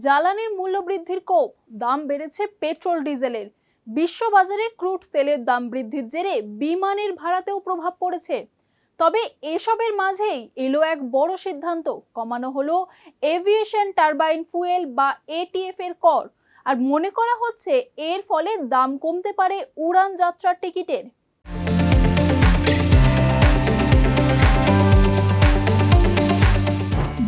জ্বালানির মূল্যবৃদ্ধির কোপ, দাম বেড়েছে পেট্রোল ডিজেলের। বিশ্ববাজারে ক্রুড তেলের দাম বৃদ্ধির জেরে বিমানের ভাড়াতেও প্রভাব পড়েছে। তবে এসবের মাঝেই এলো এক বড় সিদ্ধান্ত, কমানো হলো এভিয়েশন টারবাইন ফুয়েল বা এটিএফ এর কর। আর মনে করা হচ্ছে এর ফলে দাম কমতে পারে উড়ান যাত্রার টিকিটের।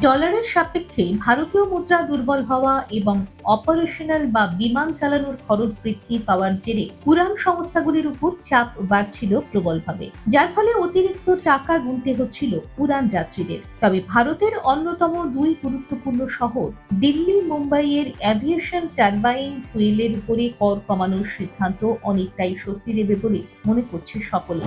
ডলারের সাপেক্ষে ভারতীয় মুদ্রা দুর্বল হওয়া এবং অপারেশনাল বা বিমান চালানোর খরচ বৃদ্ধি পাওয়ার জেরে উড়ান সংস্থাগুলির উপর চাপ বাড়ছিল প্রবলভাবে, যার ফলে অতিরিক্ত টাকা গুনতে হচ্ছিল উড়ান যাত্রীদের। তবে ভারতের অন্যতম দুই গুরুত্বপূর্ণ শহর দিল্লি, মুম্বাইয়ের এভিয়েশন টারবাইন ফুয়েলের উপরে কর কমানোর সিদ্ধান্ত অনেকটাই স্বস্তি দেবে বলে মনে করছে সকলে।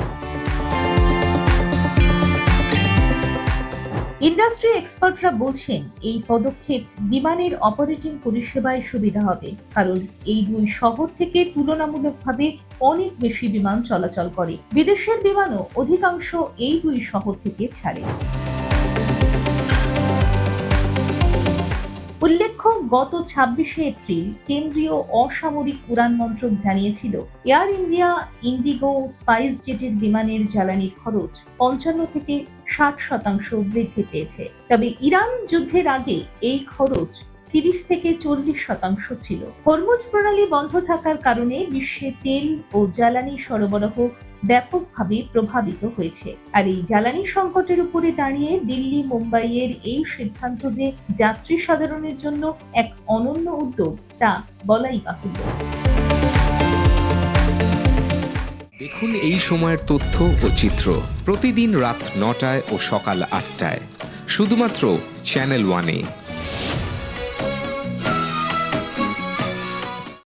ইন্ডাস্ট্রি এক্সপার্টরা বলছেন এই পদক্ষেপ বিমানের অপারেটিং পরিষেবায় সুবিধা হবে, কারণ এই দুই শহর থেকে তুলনামূলকভাবে অনেক বেশি বিমান চলাচল করে। বিদেশের বিমানও অধিকাংশ এই দুই শহর থেকে ছাড়ে। উল্লেখ্য, গত ২৬শে এপ্রিল কেন্দ্রীয় অসামরিক উড়ান মন্ত্রক জানিয়েছিল এয়ার ইন্ডিয়া, ইন্ডিগো, স্পাইস জেটের বিমানের জ্বালানির খরচ ৫৫ থেকে ৬০% বৃদ্ধি পেয়েছে। তবে ইরান যুদ্ধের আগে এই খরচ ৩০ থেকে ৪০% ছিল। হরমুজ প্রণালী বন্ধ থাকার কারণে বিশ্বে তেল ও জ্বালানি সরবরাহ ব্যাপকভাবে প্রভাবিত হয়েছে। আর এই জ্বালানি সংকটের উপরে দাঁড়িয়ে দিল্লি, মুম্বাইয়ের এই সিদ্ধান্ত যে যাত্রী সাধারণের জন্য এক অনন্য উদ্যোগ, তা বলাই বাহুল্য। দেখুন এই সময়ের তথ্য ও চিত্র প্রতিদিন রাত ৯টায় ও সকাল ৮টায় শুধুমাত্র চ্যানেল ওয়ানে।